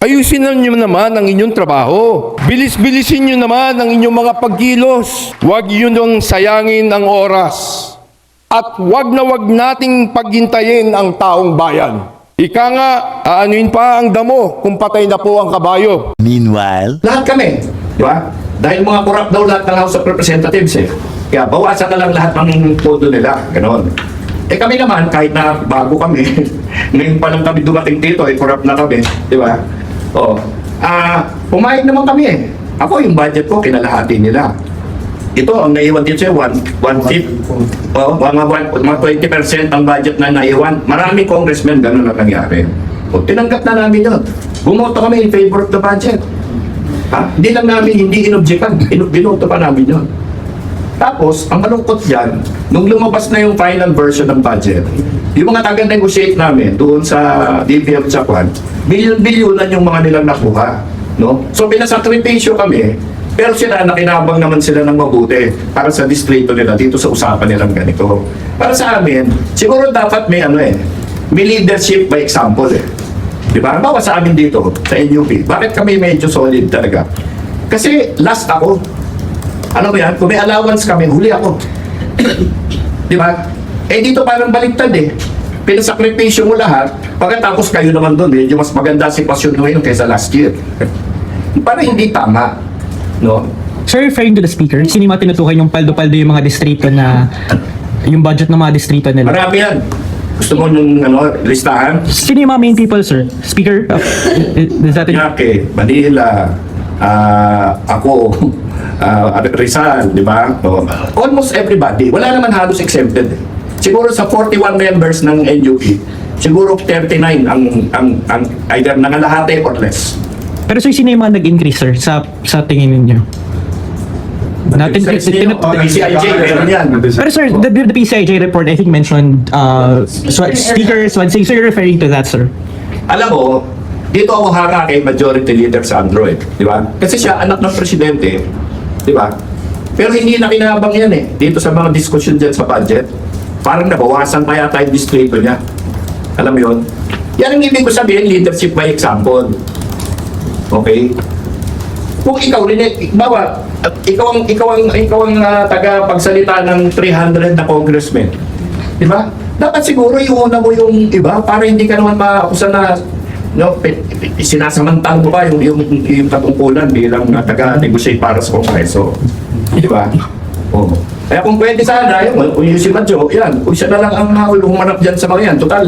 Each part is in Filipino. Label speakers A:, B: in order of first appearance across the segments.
A: Ayusin na nyo naman ang inyong trabaho. Bilis-bilisin nyo naman ang inyong mga pagkilos. Huwag yun nang sayangin ang oras. At huwag na huwag nating paghintayin ang taong bayan. Ika nga, aanuin pa ang damo kung patay na po ang kabayo.
B: Meanwhile,
C: Lahat kami, di ba? Dahil mga corrupt daw lahat ng House of Representatives eh. Kaya bawasan na lang lahat ng pondo nila, gano'n. Eh kami naman, kahit na bago kami, ngayon pa lang kami dumating dito, eh corrupt na kami, di ba? Oo. Pumayag naman kami eh. Ako yung budget ko, kinalahati nila. Ito, ang naiwan dito siya, mga 20% ang budget na naiwan. Maraming congressmen, gano'n na nangyari. O, tinanggap na namin yun. Bumoto kami in favor of the budget. Hindi lang namin hindi inobjectan, binoto pa namin yun. Tapos, ang malungkot dyan, nung lumabas na yung final version ng budget, yung mga taga-negotiate namin doon sa DBM sa Kwan, bilyon-bilyonan yung mga nilang nakuha. No? So, pinasakripisyo kami, pero sila, nakinabang naman sila ng mabuti para sa distrito nila, dito sa usapan nilang ganito. Para sa amin, siguro dapat may may leadership by example eh. Di ba? Bawa sa amin dito, sa NUP, bakit kami medyo solid talaga? Kasi last ako. Ano ba yan? Kung may allowance kami, huli ako. Di ba? Eh dito parang baliktad eh. Pinasakripisyo mo lahat, pagkatapos kayo naman doon, medyo mas maganda sitwasyon ngayon kaysa last year. Parang hindi tama. No?
D: Sir, referring to the speaker, sino yung mga tinutukoy yung paldo-paldo yung mga distrito na, yung budget ng mga distrito nila?
C: Marami yan. Gusto mo yung listahan?
D: Sino yung mga main people, sir? Speaker? Is that it?
C: Yake, Manila, ako, Rizal, di ba? Almost everybody. Wala naman halos exempted. Siguro sa 41 members ng NUP, siguro 39 ang either nangalahati or less.
D: Pero sir, sino yung mga nag-increase, sir, sa tingin ninyo?
C: PCIJ, meron yan.
D: Pero sir, the PCIJ report, I think mentioned speakers, so you're referring to that, sir?
C: Alam mo, dito ako hanga kay Majority Leader Sandro eh, di ba? Kasi siya anak ng presidente, di ba? Pero hindi na kinabang yan eh, dito sa mga diskusyon dyan sa budget. Parang nabawasan pa yata yung distrito niya. Alam mo yun? Yan ang ibig ko sabihin, leadership by example. Okay? Kung ikaw rin eh, bawa, ikaw ang taga-pagsalita ng 300 na congressmen. Di ba? Dapat siguro iuna mo yung iba para hindi ka naman maakusan na sinasamantang mo pa yung katungkulan bilang taga-negotiate para sa Kongreso. Di ba? Oh. Kaya kung pwede sana, yung si Madjo, yan, kung siya na lang ang humarap dyan sa mga yan, total,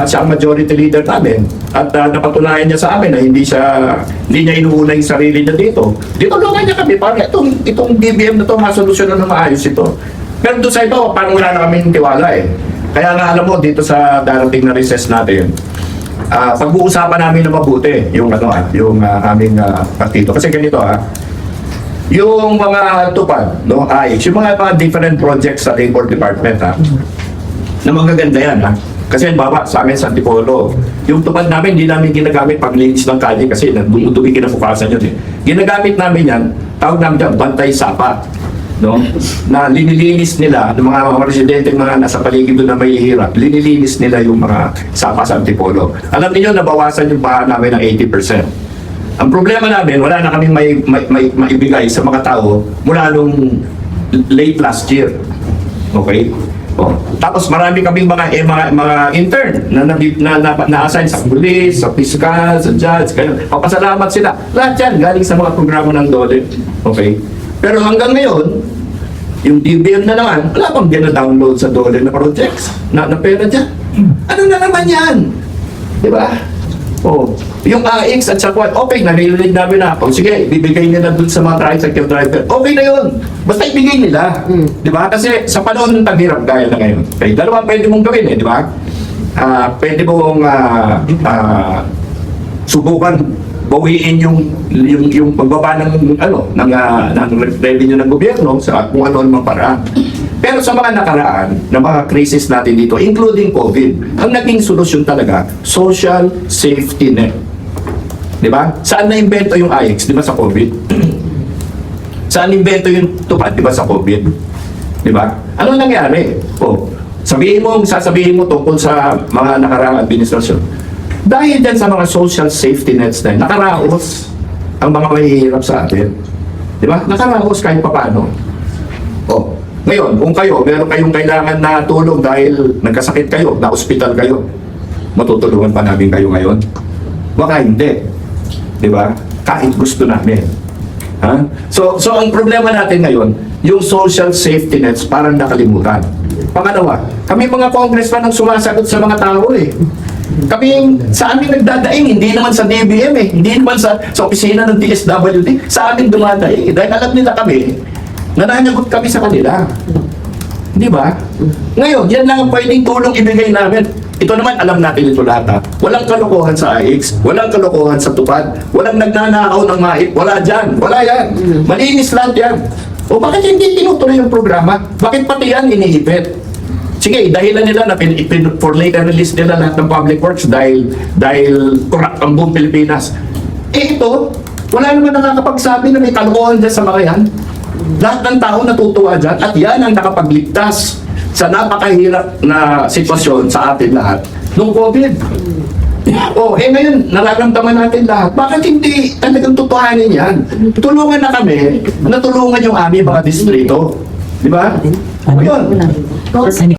C: siya ang majority leader namin. At napatunayan niya sa amin na hindi niya inuuna yung sarili niya dito. Ditulungan niya kami, para itong BBM na ito, masolusyonan na maayos ito. Pero doon sa ito, parang wala na kaming tiwala eh. Kaya nga alam mo, dito sa darating na recess natin, pag-uusapan namin na mabuti yung aming partido. Kasi ganito yung mga tupad, yung mga different projects sa Labor Department na magaganda yan Kasi bawa sa amin sa Antipolo, yung tupad namin, hindi namin ginagamit pag-linis ng kalye kasi nagdumutubi kinabukasan yun eh. Ginagamit namin yan, tawag namin dyan, bantay sapa. No? Na linilinis nila, ng mga residente mga nasa paligid doon na may hirap, linilinis nila yung mga sapa sa Antipolo. Alam niyo nabawasan yung baha namin ng 80%. Ang problema namin, wala na kaming maibigay sa mga tao mula nung late last year. Okay? Tapos marami kaming mga intern na-assign sa police, sa fiscal, sa judge, papasalamat sila. Lahat yan galing sa mga programa ng DOLE. Okay? Pero hanggang ngayon, yung DBM na naman, wala pang gina-download sa DOLE na projects na pera dyan. Ano na naman yan? Di ba? Yung AX at sa Kwan, okay, narinig namin na. Sige, bibigay nila dun sa mga tricycle driver. Okay na yun. Basta ibigay nila. Di ba? Kasi sa panahon ng taghirap gaya na ngayon. Okay, dalawa pwede mong gawin di ba? Pwede mong subukan bawiin yung pagbaba ng revenue ng gobyerno sa kung ano-ano paraan. Pero sa mga nakaraan na mga crisis natin dito, including COVID, ang naging solusyon talaga, social safety net. Di ba? Saan na-invento yung AX? Di ba sa COVID? Saan na-invento yung tupad? Di ba sa COVID? Di ba? Ano nangyari? Sasabihin mo tungkol sa mga nakaraang administrasyon. Dahil dyan sa mga social safety nets na yun, nakaraos ang mga mahihirap sa atin. Di ba? Nakaraos kahit papano. O, ngayon, kung kayo, meron kayong kailangan na tulong dahil nagkasakit kayo, na ospital kayo, matutulungan pa namin kayo ngayon? Baka hindi. Di ba? Kahit gusto namin. Ha? So ang problema natin ngayon, yung social safety nets parang nakalimutan. Pangalawa, kami mga congressman ang sumasagot sa mga tao eh. Kami sa amin nagdadaing, hindi naman sa DBM eh, hindi naman sa opisina ng DSWD, sa amin dumadaing. Dahil alam nila kami, nananagot kami sa kanila. Di ba? Ngayon, yan lang ang pwedeng tulong ibigay namin. Ito naman, alam natin ito lahat ha. Walang kalokohan sa AX, walang kalokohan sa tupad, walang nagnanakaw ng mahit, wala dyan, wala yan. Malinis lahat yan. O bakit hindi tinutuloy yung programa? Bakit pati yan iniipit? Sige, dahilan nila na for later release nila lahat ng public works dahil corrupt ang buong Pilipinas. Eh ito, wala naman nakakapagsabi na may kalokohan dyan sa mga yan. Lahat ng tao natutuwa dyan at yan ang nakapagligtas sa napakahirap na sitwasyon sa atin lahat nung COVID. Oh, ngayon, nararamdaman natin lahat. Bakit hindi talagang tutuhanin yan? Tulungan na kami, natulungan yung aming mga distrito. Di ba? Ayun.